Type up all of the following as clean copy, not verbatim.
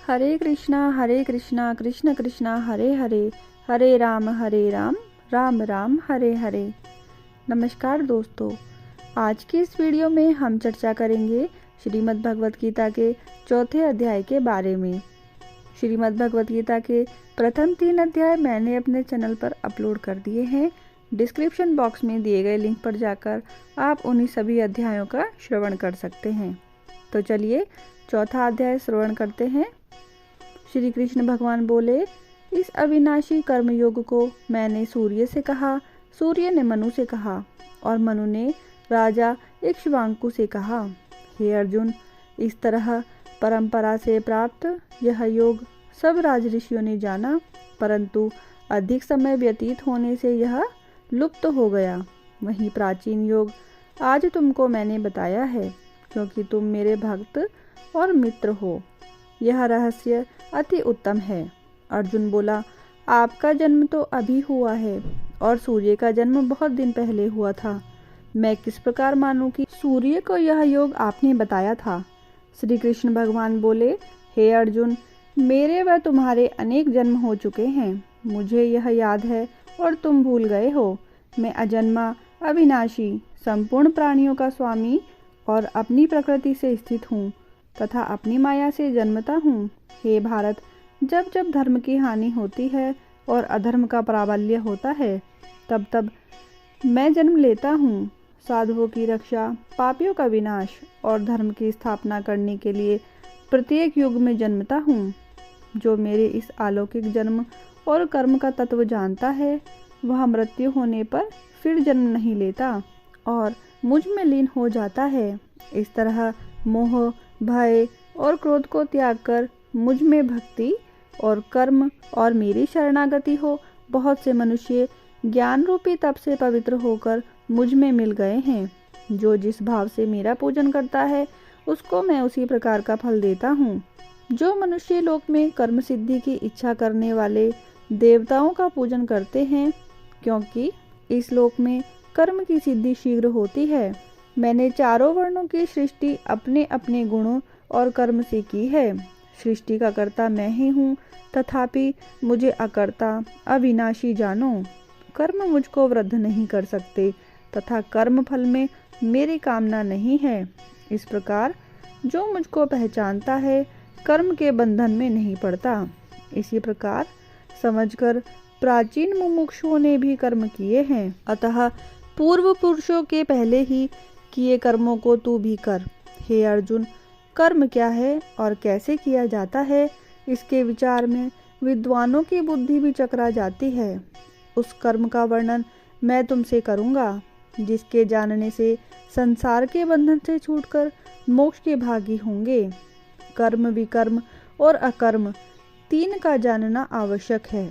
हरे कृष्णा कृष्ण कृष्णा हरे हरे, हरे राम राम राम हरे हरे। नमस्कार दोस्तों, आज की इस वीडियो में हम चर्चा करेंगे श्रीमद् भगवत गीता के चौथे अध्याय के बारे में। श्रीमद् भगवत गीता के प्रथम 3 अध्याय मैंने अपने चैनल पर अपलोड कर दिए हैं। डिस्क्रिप्शन बॉक्स में दिए गए लिंक पर जाकर आप उन्हीं सभी अध्यायों का श्रवण कर सकते हैं। तो चलिए चौथा अध्याय श्रवण करते हैं। श्री कृष्ण भगवान बोले, इस अविनाशी कर्मयोग को मैंने सूर्य से कहा, सूर्य ने मनु से कहा और मनु ने राजा इक्ष्वाकु से कहा। हे अर्जुन, इस तरह परंपरा से प्राप्त यह योग सब राजऋषियों ने जाना, परंतु अधिक समय व्यतीत होने से यह लुप्त हो गया। वही प्राचीन योग आज तुमको मैंने बताया है, क्योंकि तुम मेरे भक्त और मित्र हो। यह रहस्य अति उत्तम है। अर्जुन बोला, आपका जन्म तो अभी हुआ है और सूर्य का जन्म बहुत दिन पहले हुआ था। मैं किस प्रकार मानूं कि सूर्य को यह योग आपने बताया था। श्री कृष्ण भगवान बोले, हे अर्जुन, मेरे व तुम्हारे अनेक जन्म हो चुके हैं। मुझे यह याद है और तुम भूल गए हो। मैं अजन्मा, अविनाशी, संपूर्ण प्राणियों का स्वामी और अपनी प्रकृति से स्थित हूँ तथा अपनी माया से जन्मता हूँ। हे भारत, जब जब धर्म की हानि होती है और अधर्म का प्राबल्य होता है, तब तब मैं जन्म लेता हूँ। साधुओं की रक्षा, पापियों का विनाश और धर्म की स्थापना करने के लिए प्रत्येक युग में जन्मता हूँ। जो मेरे इस अलौकिक जन्म और कर्म का तत्व जानता है, वह मृत्यु होने पर फिर जन्म नहीं लेता और मुझ में लीन हो जाता है। इस तरह मोह, भय और क्रोध को त्याग कर मुझ में भक्ति और कर्म और मेरी शरणागति हो। बहुत से मनुष्य ज्ञान रूपी तप से पवित्र होकर मुझ में मिल गए हैं। जो जिस भाव से मेरा पूजन करता है, उसको मैं उसी प्रकार का फल देता हूँ। जो मनुष्य लोक में कर्म सिद्धि की इच्छा करने वाले देवताओं का पूजन करते हैं, क्योंकि इस लोक में कर्म की सिद्धि शीघ्र होती है। मैंने चारों वर्णों की सृष्टि अपने अपने गुणों और कर्म से की है। सृष्टि का कर्ता मैं ही हूँ, तथापि मुझे अकर्ता, अविनाशी जानो। कर्म मुझको वृद्ध नहीं कर सकते तथा कर्म फल में मेरी कामना नहीं है। इस प्रकार जो मुझको पहचानता है, कर्म के बंधन में नहीं पड़ता। इसी प्रकार समझकर प्राचीन मुमुक्षुओं ने भी कर्म किए हैं, अतः पूर्व पुरुषों के पहले ही किए कर्मों को तू भी कर। हे अर्जुन, कर्म क्या है और कैसे किया जाता है, इसके विचार में विद्वानों की बुद्धि भी चकरा जाती है। उस कर्म का वर्णन मैं तुमसे करूँगा, जिसके जानने से संसार के बंधन से छूटकर मोक्ष के भागी होंगे। कर्म, विकर्म और अकर्म 3 का जानना आवश्यक है,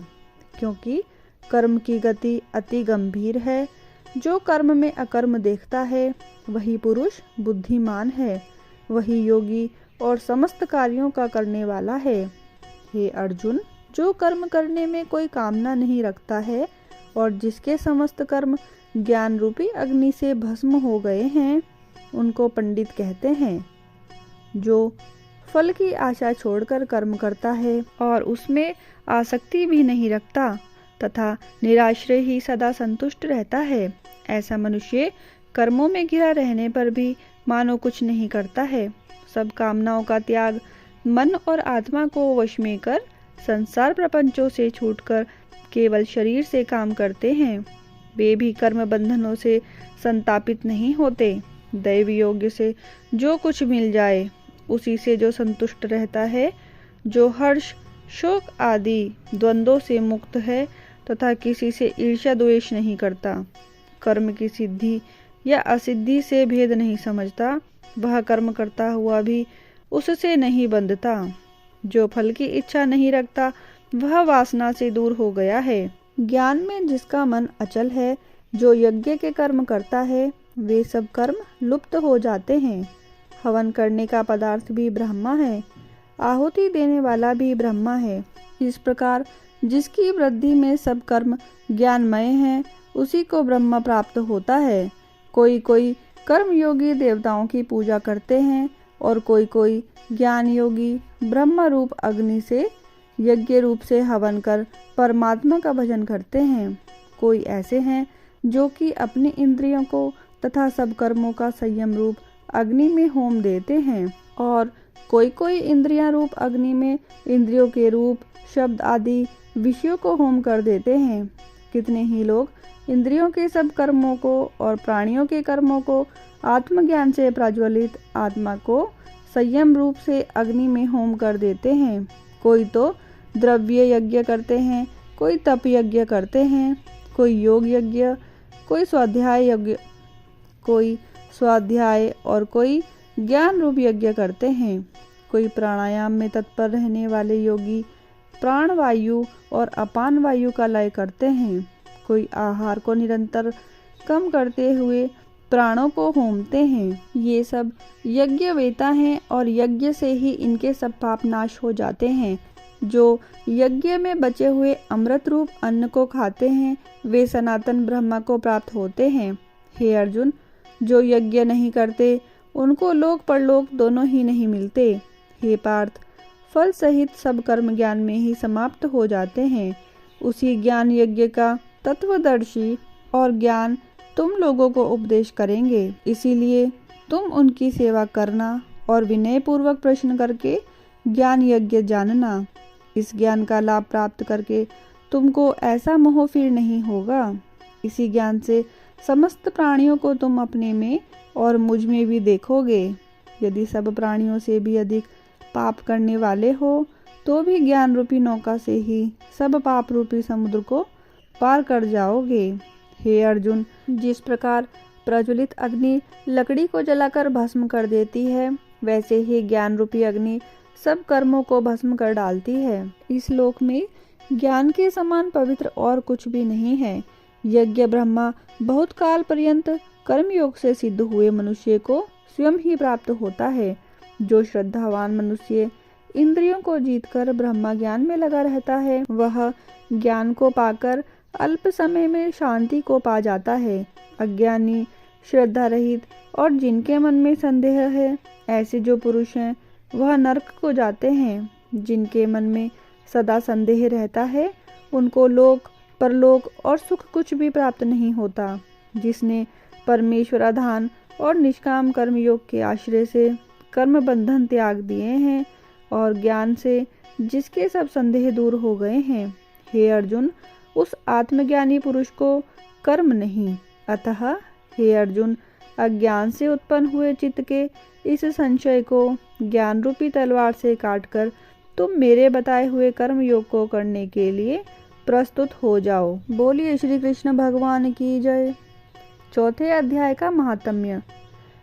क्योंकि कर्म की गति अति गंभीर है। जो कर्म में अकर्म देखता है, वही पुरुष बुद्धिमान है, वही योगी और समस्त कार्यों का करने वाला है। हे अर्जुन, जो कर्म करने में कोई कामना नहीं रखता है और जिसके समस्त कर्म ज्ञान रूपी अग्नि से भस्म हो गए हैं, उनको पंडित कहते हैं। जो फल की आशा छोड़कर कर्म करता है और उसमें आसक्ति भी नहीं रखता तथा निराश्रय ही सदा संतुष्ट रहता है, ऐसा मनुष्य कर्मों में घिरा रहने पर भी मानो कुछ नहीं करता है। सब कामनाओं का त्याग, मन और आत्मा को वश में कर संसार प्रपंचों से छूटकर केवल शरीर से काम करते हैं। वे भी कर्म बंधनों से संतापित नहीं होते। दैव योग्य से जो कुछ मिल जाए, उसी से जो संतुष्ट रहता है, जो हर्ष, शोक आदि द्वंद्वों से मुक्त है तथा किसी से ईर्ष्या द्वेष नहीं करता, कर्म की सिद्धि या असिद्धि से भेद नहीं समझता, वह कर्म करता हुआ भी उससे नहीं बंधता। जो फल की इच्छा नहीं रखता, वह वासना से दूर हो गया है। ज्ञान में जिसका मन अचल है, जो यज्ञ के कर्म करता है, वे सब कर्म लुप्त हो जाते हैं। हवन करने का पदार्थ भी ब्रह्मा है, आहुति देने वाला भी ब्रह्मा है। इस प्रकार जिसकी वृद्धि में सब कर्म ज्ञानमय हैं, उसी को ब्रह्म प्राप्त होता है। कोई कोई कर्मयोगी देवताओं की पूजा करते हैं और कोई कोई ज्ञान योगी ब्रह्म रूप अग्नि से यज्ञ रूप से हवन कर परमात्मा का भजन करते हैं। कोई ऐसे हैं जो कि अपनी इंद्रियों को तथा सब कर्मों का संयम रूप अग्नि में होम देते हैं, और कोई कोई इंद्रियां रूप अग्नि में इंद्रियों के रूप, शब्द आदि विषयों को होम कर देते हैं। कितने ही लोग इंद्रियों के सब कर्मों को और प्राणियों के कर्मों को आत्मज्ञान से प्रज्वलित आत्मा को संयम रूप से अग्नि में होम कर देते हैं। कोई तो द्रव्य यज्ञ करते हैं, कोई तप यज्ञ करते हैं, कोई योग यज्ञ, कोई स्वाध्याय और कोई ज्ञान रूप यज्ञ करते हैं। कोई प्राणायाम में तत्पर रहने वाले योगी प्राण वायु और अपान वायु का लय करते हैं। कोई आहार को निरंतर कम करते हुए प्राणों को होमते हैं। ये सब यज्ञ वेता हैं और यज्ञ से ही इनके सब पाप नाश हो जाते हैं। जो यज्ञ में बचे हुए अमृत रूप अन्न को खाते हैं वे सनातन ब्रह्म को प्राप्त होते हैं। हे अर्जुन, जो यज्ञ नहीं करते उनको लोक परलोक दोनों ही नहीं मिलते। हे पार्थ, फल सहित सब कर्म ज्ञान में ही समाप्त हो जाते हैं। उसी ज्ञान यज्ञ का तत्वदर्शी और ज्ञान तुम लोगों को उपदेश करेंगे। इसीलिए तुम उनकी सेवा करना और विनय पूर्वक प्रश्न करके ज्ञान यज्ञ जानना। इस ज्ञान का लाभ प्राप्त करके तुमको ऐसा मोह फिर नहीं होगा। इसी ज्ञान से समस्त प्राणियों को तुम अपने में और मुझ में भी देखोगे। यदि सब प्राणियों से भी अधिक पाप करने वाले हो तो भी ज्ञान रूपी नौका से ही सब पाप रूपी समुद्र को पार कर जाओगे। हे अर्जुन, जिस प्रकार प्रज्वलित अग्नि लकड़ी को जलाकर भस्म कर देती है, वैसे ही ज्ञान रूपी अग्नि सब कर्मों को भस्म कर डालती है। इस लोक में ज्ञान के समान पवित्र और कुछ भी नहीं है। यज्ञ ब्रह्मा बहुत काल पर्यंत कर्मयोग से सिद्ध हुए मनुष्य को स्वयं ही प्राप्त होता है। जो श्रद्धावान मनुष्य इंद्रियों को जीतकर ब्रह्मा ज्ञान में लगा रहता है, वह ज्ञान को पाकर अल्प समय में शांति को पा जाता है। अज्ञानी, श्रद्धा रहित और जिनके मन में संदेह है, ऐसे जो पुरुष हैं वह नरक को जाते हैं। जिनके मन में सदा संदेह रहता है उनको लोक परलोक और सुख कुछ भी प्राप्त नहीं होता। जिसने परमेश्वर आधान और निष्काम कर्म योग के आश्रय से कर्म बंधन त्याग दिए हैं और ज्ञान से जिसके सब संदेह दूर हो गए हैं, हे अर्जुन, उस आत्मज्ञानी पुरुष को कर्म नहीं। अतः हे अर्जुन, अज्ञान से उत्पन्न हुए चित्त के इस संशय को ज्ञान रूपी तलवार से काटकर तुम मेरे बताए हुए कर्म योग को करने के लिए प्रस्तुत हो जाओ। बोलिए श्री कृष्ण भगवान की जय। चौथे अध्याय का महात्म्य।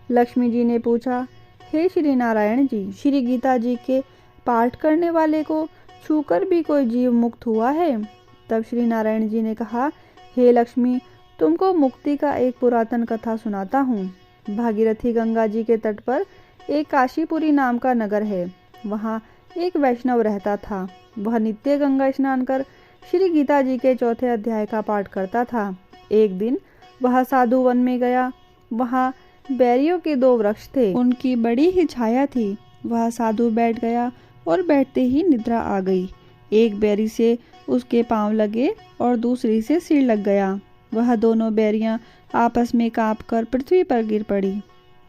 लक्ष्मी जी ने पूछा, हे श्री नारायण जी, श्री गीता जी के पाठ करने वाले को छूकर भी कोई जीव मुक्त हुआ है? तब श्री नारायण जी ने कहा, हे लक्ष्मी, तुमको मुक्ति का एक पुरातन कथा सुनाता हूँ। भागीरथी गंगा जी के तट पर एक काशीपुरी नाम का नगर है। वहाँ एक वैष्णव रहता था। वह नित्य गंगा स्नान कर श्री गीता जी के चौथे अध्याय का पाठ करता था। एक दिन वह साधु वन में गया। वहाँ बैरियों के 2 वृक्ष थे। उनकी बड़ी ही छाया थी। वह साधु बैठ गया और बैठते ही निद्रा आ गई। एक बैरी से उसके पांव लगे और दूसरी से सिर लग गया। वह दोनों बैरियां आपस में कांपकर पृथ्वी पर गिर पड़ी।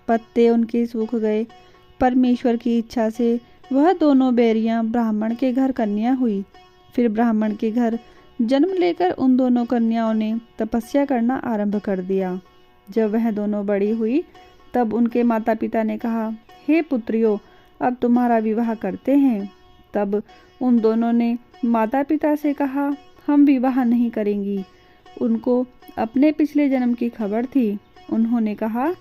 पत्ते उनके सूख गए। परमेश्वर की इच्छा से वह दोनों बैरियां ब्राह्मण के घर कन्या हुई। फिर ब्राह्मण के घर जन्म लेकर उन दोनों कन्याओं ने तपस्या करना आरंभ कर दिया। जब वह दोनों बड़ी हुई तब उनके माता पिता ने कहा, हे पुत्रियों, अब तुम्हारा विवाह करते हैं। तब उन दोनों ने माता पिता से कहा, हम विवाह नहीं करेंगी। उनको अपने पिछले जन्म की खबर थी। उन्होंने कहा,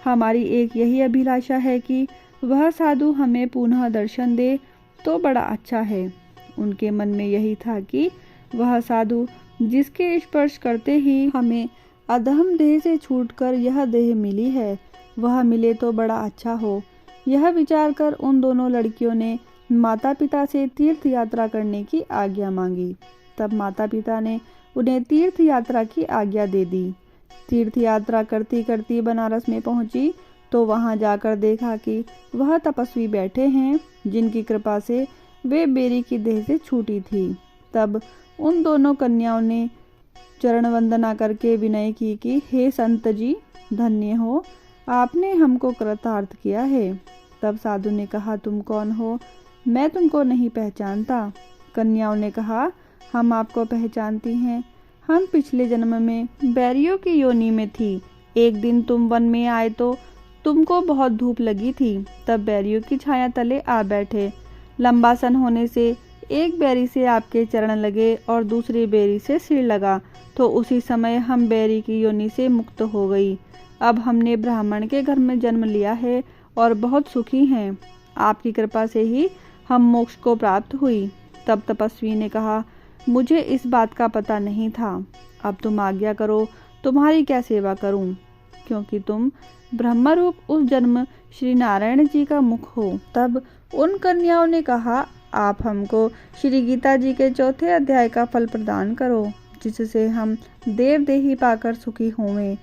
हमारी एक यही अभिलाषा है कि वह साधु हमें पुनः दर्शन दे तो बड़ा अच्छा है। उनके मन में यही था कि वह साधु जिसके स्पर्श करते ही हमें अधम देह से छूटकर यह देह मिली है, वह मिले तो बड़ा अच्छा हो। यह विचार कर उन दोनों लड़कियों ने माता पिता से तीर्थ यात्रा करने की आज्ञा मांगी। तब माता पिता ने उन्हें तीर्थ यात्रा की आज्ञा दे दी। तीर्थ यात्रा करती करती बनारस में पहुंची तो वहां जाकर देखा कि वह तपस्वी बैठे हैं जिनकी कृपा से वे बेरी की देह से छूटी थी। तब उन दोनों कन्याओं ने चरण वंदना करके विनय की कि हे संत जी, धन्य हो, आपने हमको कृतार्थ किया है। तब साधु ने कहा, तुम कौन हो? मैं तुमको नहीं पहचानता। कन्याओं ने कहा, हम आपको पहचानती हैं। हम पिछले जन्म में बैरियों की योनि में थी। एक दिन तुम वन में आए तो तुमको बहुत धूप लगी थी, तब बैरियों की छाया तले आ बैठे। लंबा सन होने से एक बैरी से आपके चरण लगे और दूसरी बैरी से सिर लगा, तो उसी समय हम बैरी की योनि से मुक्त हो गई। अब हमने ब्राह्मण के घर में जन्म लिया है और बहुत सुखी हैं। आपकी कृपा से ही हम मोक्ष को प्राप्त हुई। तब तपस्वी ने कहा, मुझे इस बात का पता नहीं था। अब तुम आज्ञा करो, तुम्हारी क्या सेवा करूं, क्योंकि तुम ब्रह्मरूप उस जन्म श्री नारायण जी का मुख हो। तब उन कन्याओं ने कहा, आप हमको श्री गीता जी के 4थे अध्याय का फल प्रदान करो, जिससे हम देवदेही पाकर सुखी होवें।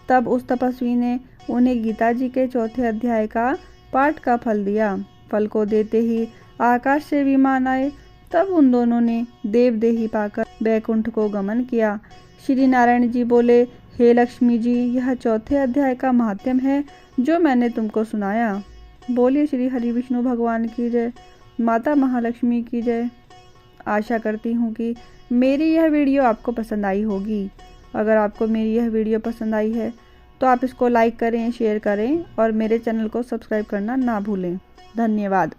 तब उस तपस्वी ने उन्हें गीता जी के 4थे अध्याय का पाठ का फल दिया। फल को देते ही आकाश से विमान आए। तब उन दोनों ने देवदेही पाकर वैकुंठ को गमन किया। श्री नारायण जी बोले, हे लक्ष्मी जी, यह 4थे अध्याय का महात्म्य है जो मैंने तुमको सुनाया। बोलिए श्री हरि विष्णु भगवान की जय, माता महालक्ष्मी की जय। आशा करती हूँ कि मेरी यह वीडियो आपको पसंद आई होगी। अगर आपको मेरी यह वीडियो पसंद आई है तो आप इसको लाइक करें, शेयर करें और मेरे चैनल को सब्सक्राइब करना ना भूलें। धन्यवाद।